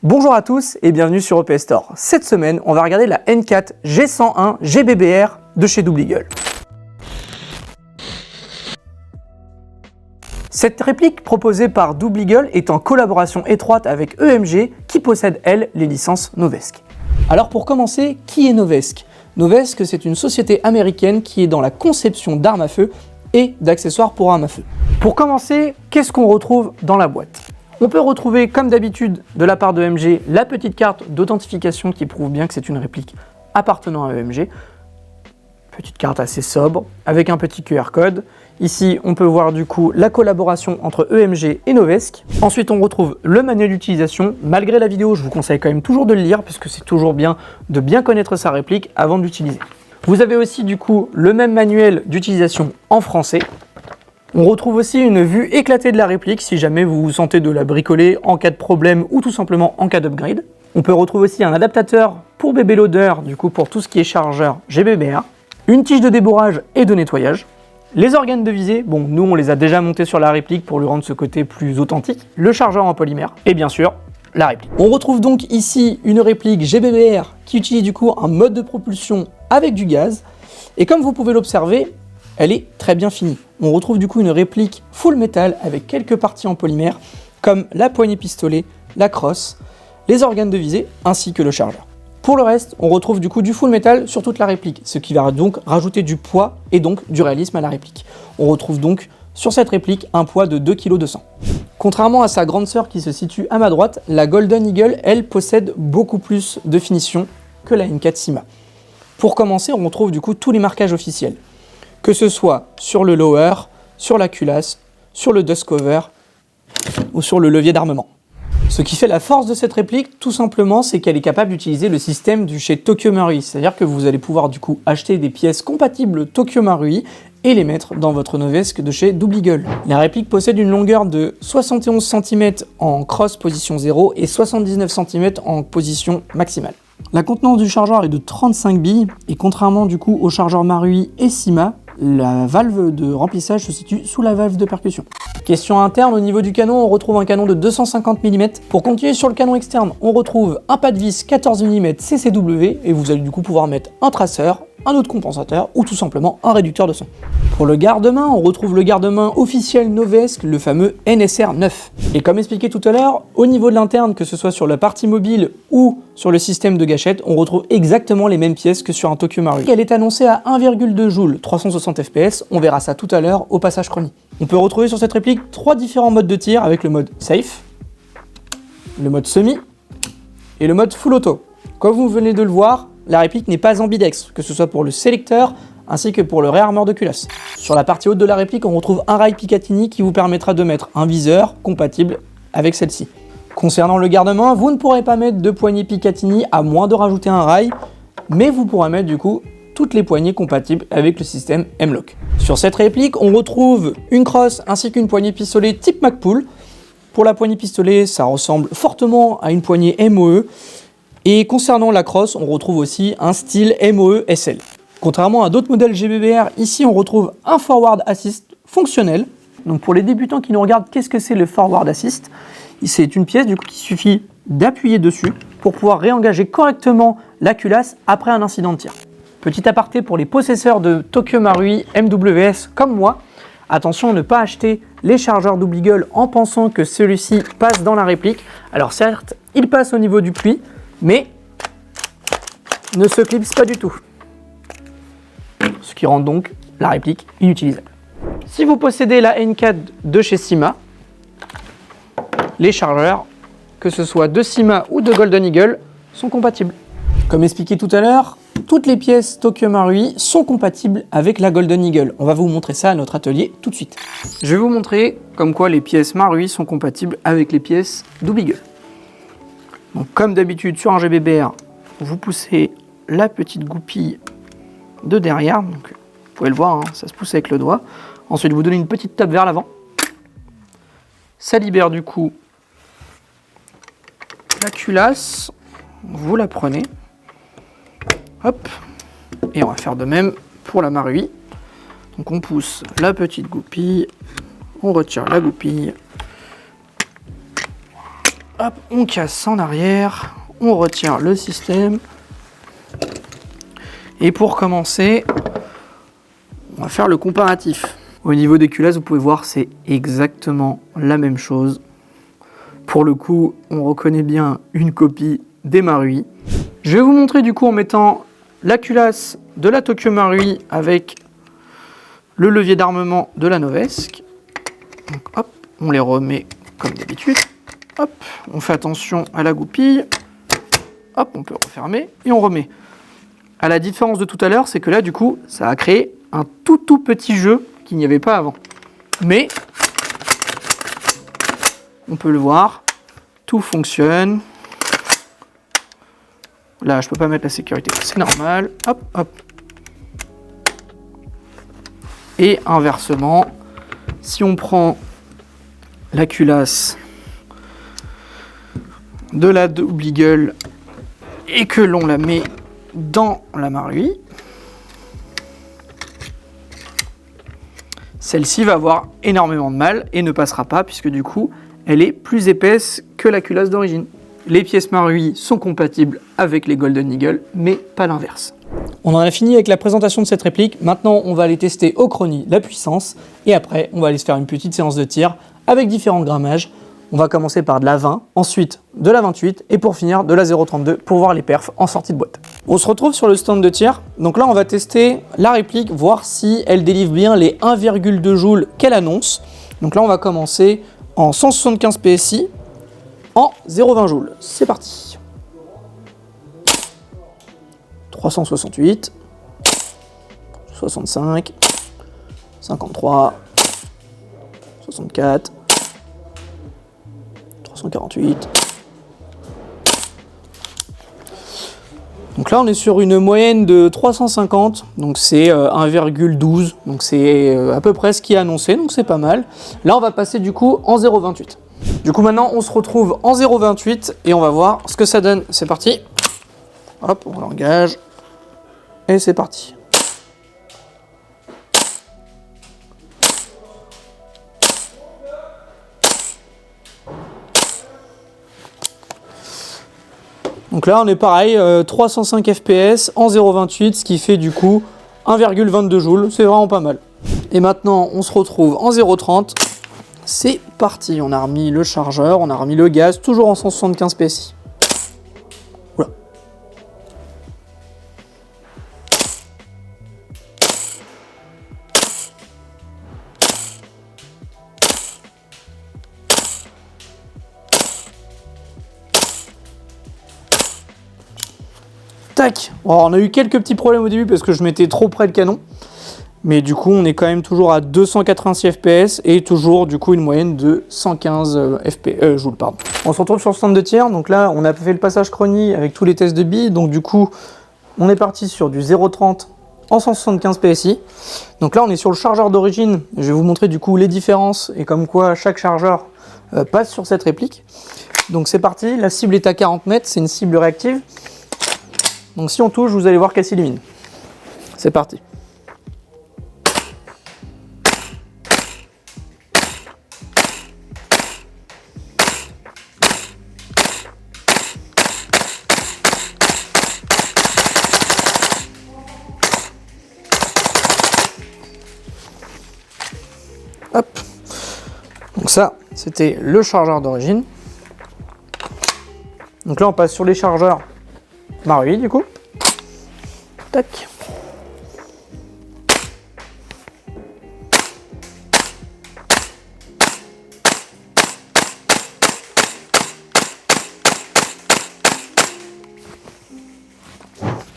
Bonjour à tous et bienvenue sur EPS Store. Cette semaine, on va regarder la N4 G101 GBBR de chez Double Eagle. Cette réplique proposée par Double Eagle est en collaboration étroite avec EMG qui possède, elle, les licences Novesk. Alors pour commencer, qui est Novesk ? Novesk, c'est une société américaine qui est dans la conception d'armes à feu et d'accessoires pour armes à feu. Pour commencer, qu'est-ce qu'on retrouve dans la boîte ? On peut retrouver, comme d'habitude, de la part de EMG, la petite carte d'authentification qui prouve bien que c'est une réplique appartenant à EMG. Petite carte assez sobre, avec un petit QR code. Ici, on peut voir du coup la collaboration entre EMG et Novesk. Ensuite, on retrouve le manuel d'utilisation. Malgré la vidéo, je vous conseille quand même toujours de le lire, parce que c'est toujours bien de bien connaître sa réplique avant d'utiliser. Vous avez aussi du coup le même manuel d'utilisation en français. On retrouve aussi une vue éclatée de la réplique si jamais vous vous sentez de la bricoler en cas de problème ou tout simplement en cas d'upgrade. On peut retrouver aussi un adaptateur pour bébé loader, du coup pour tout ce qui est chargeur GBBR, une tige de débourrage et de nettoyage, les organes de visée, bon nous on les a déjà montés sur la réplique pour lui rendre ce côté plus authentique, le chargeur en polymère et bien sûr la réplique. On retrouve donc ici une réplique GBBR qui utilise du coup un mode de propulsion avec du gaz et comme vous pouvez l'observer, elle est très bien finie. On retrouve du coup une réplique full métal avec quelques parties en polymère comme la poignée pistolet, la crosse, les organes de visée ainsi que le chargeur. Pour le reste, on retrouve du coup du full métal sur toute la réplique, ce qui va donc rajouter du poids et donc du réalisme à la réplique. On retrouve donc sur cette réplique un poids de 2,2 kg. Contrairement à sa grande sœur qui se situe à ma droite, la Golden Eagle, elle, possède beaucoup plus de finition que la N4 Syma. Pour commencer, on retrouve du coup tous les marquages officiels. Que ce soit sur le lower, sur la culasse, sur le dust cover ou sur le levier d'armement. Ce qui fait la force de cette réplique, tout simplement, c'est qu'elle est capable d'utiliser le système du chez Tokyo Marui. C'est-à-dire que vous allez pouvoir du coup acheter des pièces compatibles Tokyo Marui et les mettre dans votre Novesk de chez Double Eagle. La réplique possède une longueur de 71 cm en cross position 0 et 79 cm en position maximale. La contenance du chargeur est de 35 billes et contrairement du coup au chargeur Marui et Syma, la valve de remplissage se situe sous la valve de percussion. Question interne, au niveau du canon, on retrouve un canon de 250 mm. Pour continuer sur le canon externe, on retrouve un pas de vis 14 mm CCW et vous allez du coup pouvoir mettre un traceur, un autre compensateur ou tout simplement un réducteur de son. Pour le garde-main, on retrouve le garde-main officiel Novesk, le fameux NSR 9. Et comme expliqué tout à l'heure, au niveau de l'interne, que ce soit sur la partie mobile ou sur le système de gâchette, on retrouve exactement les mêmes pièces que sur un Tokyo Marui. Elle est annoncée à 1,2 joules, 360 fps, on verra ça tout à l'heure au passage chronique. On peut retrouver sur cette réplique 3 différents modes de tir avec le mode safe, le mode semi et le mode full auto. Comme vous venez de le voir, la réplique n'est pas ambidextre, que ce soit pour le sélecteur ainsi que pour le réarmeur de culasse. Sur la partie haute de la réplique, on retrouve un rail Picatinny qui vous permettra de mettre un viseur compatible avec celle-ci. Concernant le garde-main, vous ne pourrez pas mettre de poignée Picatinny à moins de rajouter un rail, mais vous pourrez mettre du coup toutes les poignées compatibles avec le système M-Lock. Sur cette réplique, on retrouve une crosse ainsi qu'une poignée pistolet type Magpul. Pour la poignée pistolet, ça ressemble fortement à une poignée MOE. Et concernant la crosse, on retrouve aussi un style MOE SL. Contrairement à d'autres modèles GBBR, ici on retrouve un Forward Assist fonctionnel. Donc pour les débutants qui nous regardent, qu'est-ce que c'est le Forward Assist ? C'est une pièce du coup qu'il suffit d'appuyer dessus pour pouvoir réengager correctement la culasse après un incident de tir. Petit aparté pour les possesseurs de Tokyo Marui MWS comme moi, attention à ne pas acheter les chargeurs Double Eagle en pensant que celui-ci passe dans la réplique. Alors certes, il passe au niveau du puits, mais ne se clipse pas du tout. Ce qui rend donc la réplique inutilisable. Si vous possédez la N4 de chez Syma, les chargeurs, que ce soit de Syma ou de Golden Eagle, sont compatibles. Comme expliqué tout à l'heure, toutes les pièces Tokyo Marui sont compatibles avec la Golden Eagle. On va vous montrer ça à notre atelier tout de suite. Je vais vous montrer comme quoi les pièces Marui sont compatibles avec les pièces Double Eagle. Donc, comme d'habitude sur un GBBR, vous poussez la petite goupille de derrière. Donc, vous pouvez le voir, hein, ça se pousse avec le doigt. Ensuite, vous donnez une petite tape vers l'avant. Ça libère du coup la culasse. Vous la prenez. Hop. Et on va faire de même pour la Marui. Donc on pousse la petite goupille. On retire la goupille. Hop, on casse en arrière, on retire le système. Et pour commencer, on va faire le comparatif. Au niveau des culasses, vous pouvez voir, c'est exactement la même chose. Pour le coup, on reconnaît bien une copie des Marui. Je vais vous montrer du coup en mettant la culasse de la Tokyo Marui avec le levier d'armement de la Novesque. Donc hop, on les remet comme d'habitude. Hop, on fait attention à la goupille. Hop, on peut refermer et on remet. À la différence de tout à l'heure, c'est que là, du coup, ça a créé un tout petit jeu qu'il n'y avait pas avant. Mais, on peut le voir, tout fonctionne. Là, je peux pas mettre la sécurité, c'est normal. Hop, hop. Et inversement, si on prend la culasse de la Double Eagle et que l'on la met dans la Marui, celle-ci va avoir énormément de mal et ne passera pas puisque du coup elle est plus épaisse que la culasse d'origine. Les pièces Marui sont compatibles avec les Golden Eagle mais pas l'inverse. On en a fini avec la présentation de cette réplique, maintenant on va aller tester au chronie la puissance et après on va aller se faire une petite séance de tir avec différents grammages. On va commencer par de la 20, ensuite de la 28 et pour finir de la 0,32 pour voir les perfs en sortie de boîte. On se retrouve sur le stand de tir. Donc là, on va tester la réplique, voir si elle délivre bien les 1,2 joules qu'elle annonce. Donc là, on va commencer en 175 PSI en 0,20 joules. C'est parti. 368, 65, 53, 64, 348. Donc là on est sur une moyenne de 350, donc c'est 1,12, donc c'est à peu près ce qui est annoncé, donc c'est pas mal. Là on va passer du coup en 0,28. Du coup maintenant on se retrouve en 0,28 et on va voir ce que ça donne. C'est parti. Hop, on l'engage et c'est parti. Donc là on est pareil, 305 fps en 0,28, ce qui fait du coup 1,22 joules, c'est vraiment pas mal. Et maintenant on se retrouve en 0,30, c'est parti, on a remis le chargeur, on a remis le gaz, toujours en 175 PSI. Oula. Tac. Alors, on a eu quelques petits problèmes au début parce que je m'étais trop près le canon. Mais du coup, on est quand même toujours à 286 fps et toujours du coup une moyenne de 115 joules. Pardon. On se retrouve sur le stand de tir. Donc là, on a fait le passage chronie avec tous les tests de billes. Donc du coup, on est parti sur du 0,30 en 175 PSI. Donc là, on est sur le chargeur d'origine. Je vais vous montrer du coup les différences et comme quoi chaque chargeur passe sur cette réplique. Donc c'est parti. La cible est à 40 mètres. C'est une cible réactive. Donc si on touche, vous allez voir qu'elle s'illumine. C'est parti. Hop. Donc ça, c'était le chargeur d'origine. Donc là, on passe sur les chargeurs Marui du coup. Tac.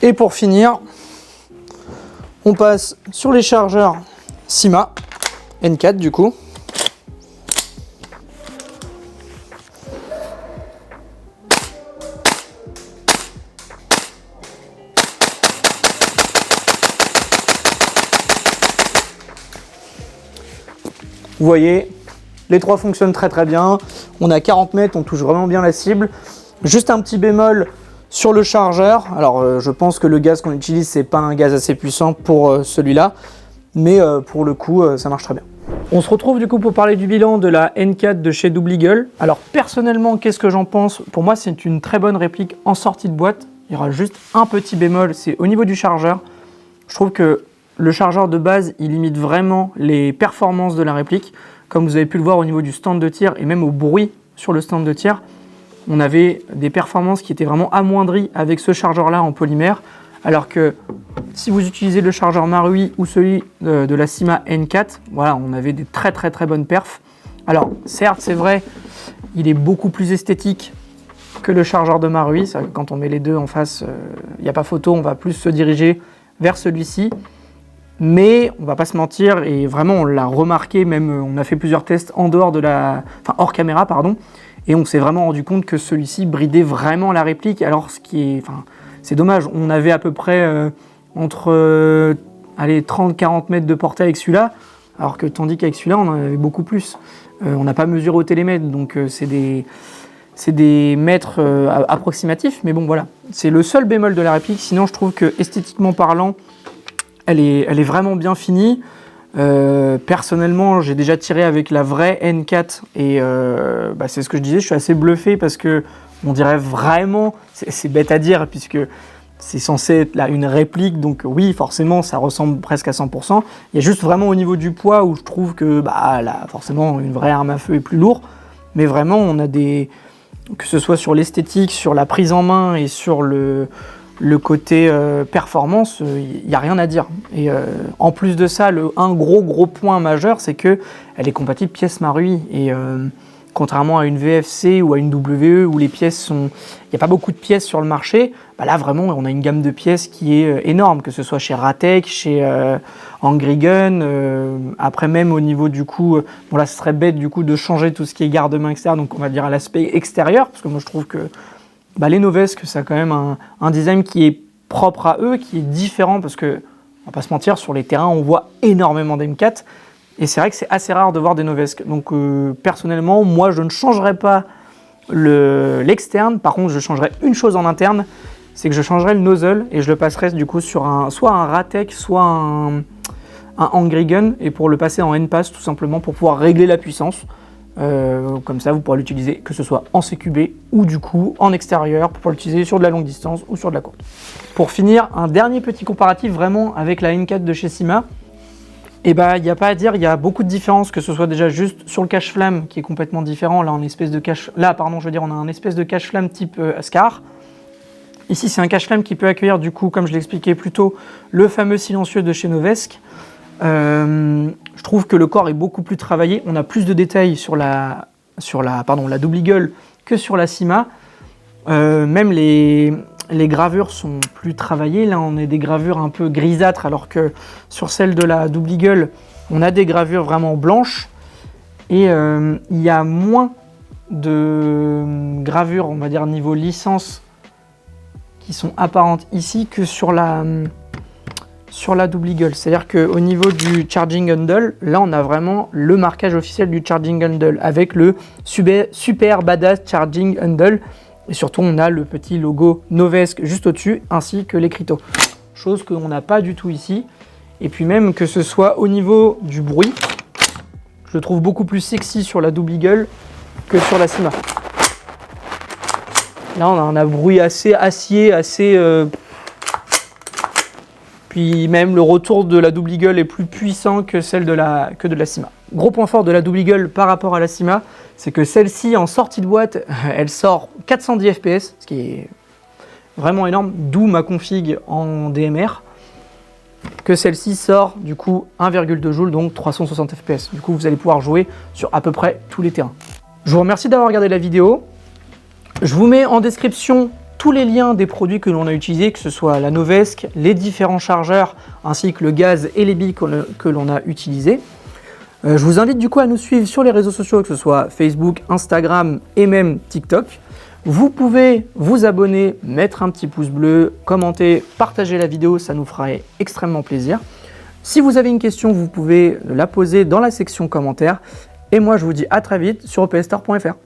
Et pour finir, on passe sur les chargeurs Sima N4 du coup. Vous voyez, les trois fonctionnent très bien. On a 40 mètres, on touche vraiment bien la cible. Juste un petit bémol sur le chargeur. Alors je pense que le gaz qu'on utilise, c'est pas un gaz assez puissant pour celui-là. Mais pour le coup, ça marche très bien. On se retrouve du coup pour parler du bilan de la N4 de chez Double Eagle. Alors personnellement, qu'est-ce que j'en pense? Pour moi, c'est une très bonne réplique en sortie de boîte. Il y aura juste un petit bémol, c'est au niveau du chargeur. Je trouve que le chargeur de base, il limite vraiment les performances de la réplique. Comme vous avez pu le voir au niveau du stand de tir et même au bruit sur le stand de tir, on avait des performances qui étaient vraiment amoindries avec ce chargeur-là en polymère. Alors que si vous utilisez le chargeur Marui ou celui de la Syma N4, voilà, on avait des très bonnes perfs. Alors certes, c'est vrai, il est beaucoup plus esthétique que le chargeur de Marui. Quand on met les deux en face, il n'y a pas photo, on va plus se diriger vers celui-ci. Mais on va pas se mentir, et vraiment on l'a remarqué, même on a fait plusieurs tests en dehors de hors caméra, pardon, et on s'est vraiment rendu compte que celui-ci bridait vraiment la réplique. Alors c'est dommage, on avait à peu près entre 30-40 mètres de portée avec celui-là, alors que tandis qu'avec celui-là, on en avait beaucoup plus. On n'a pas mesuré au télémètre, donc c'est des mètres approximatifs, mais bon voilà. C'est le seul bémol de la réplique, sinon je trouve que esthétiquement parlant, elle est vraiment bien finie. Personnellement, j'ai déjà tiré avec la vraie N4 et c'est ce que je disais, je suis assez bluffé parce que on dirait vraiment, c'est bête à dire puisque c'est censé être là une réplique, donc oui, forcément, ça ressemble presque à 100%. Il y a juste vraiment au niveau du poids où je trouve que là, forcément, une vraie arme à feu est plus lourde, mais vraiment, on a que ce soit sur l'esthétique, sur la prise en main et sur le côté performance, il n'y a rien à dire. Et en plus de ça, un gros point majeur, c'est qu'elle est compatible pièce Marui. Et contrairement à une VFC ou à une WE où les pièces sont... Il n'y a pas beaucoup de pièces sur le marché, là vraiment on a une gamme de pièces qui est énorme, que ce soit chez Ratek, chez Angry Gun, après même au niveau du coup... bon là ce serait bête du coup de changer tout ce qui est garde-main, etc. Donc on va dire à l'aspect extérieur, parce que moi je trouve que les Novesque, ça a quand même un design qui est propre à eux, qui est différent, parce que, on va pas se mentir, sur les terrains, on voit énormément d'M4, et c'est vrai que c'est assez rare de voir des Novesque. Donc, personnellement, moi, je ne changerai pas l'externe, par contre, je changerai une chose en interne, c'est que je changerai le nozzle, et je le passerai du coup sur soit un Ratek, soit un Angry Gun, et pour le passer en N-Pass, tout simplement, pour pouvoir régler la puissance. Comme ça vous pourrez l'utiliser que ce soit en CQB ou du coup en extérieur pour pouvoir l'utiliser sur de la longue distance ou sur de la courte. Pour finir, un dernier petit comparatif vraiment avec la N4 de chez Syma. Et il n'y a pas à dire, il y a beaucoup de différences, que ce soit déjà juste sur le cache-flamme qui est complètement différent. Là, on a un espèce de cache-flamme type Ascar. Ici, c'est un cache-flamme qui peut accueillir du coup, comme je l'expliquais plus tôt, le fameux silencieux de chez Novesque. Je trouve que le corps est beaucoup plus travaillé, on a plus de détails sur la Double Eagle que sur la Syma. Même les gravures sont plus travaillées, là on a des gravures un peu grisâtres alors que sur celle de la Double Eagle on a des gravures vraiment blanches et il y a moins de gravures, on va dire niveau licence, qui sont apparentes ici que sur la Double Eagle. C'est-à-dire qu'au niveau du Charging Handle, là on a vraiment le marquage officiel du Charging Handle avec le Super Badass Charging Handle. Et surtout on a le petit logo Novesque juste au-dessus, ainsi que l'écriteau. Chose qu'on n'a pas du tout ici. Et puis même que ce soit au niveau du bruit, je le trouve beaucoup plus sexy sur la Double Eagle que sur la Syma. Là on a un bruit assez acier, assez... Puis même le retour de la Double Eagle est plus puissant que celle de la Syma. Gros point fort de la Double Eagle par rapport à la Syma, c'est que celle-ci en sortie de boîte, elle sort 410 fps, ce qui est vraiment énorme, d'où ma config en DMR, que celle-ci sort du coup 1,2 joules, donc 360 fps. Du coup vous allez pouvoir jouer sur à peu près tous les terrains. Je vous remercie d'avoir regardé la vidéo. Je vous mets en description tous les liens des produits que l'on a utilisés, que ce soit la Novesque, les différents chargeurs, ainsi que le gaz et les billes que l'on a utilisés. Je vous invite du coup à nous suivre sur les réseaux sociaux, que ce soit Facebook, Instagram et même TikTok. Vous pouvez vous abonner, mettre un petit pouce bleu, commenter, partager la vidéo, ça nous ferait extrêmement plaisir. Si vous avez une question, vous pouvez la poser dans la section commentaires. Et moi, je vous dis à très vite sur opstore.fr.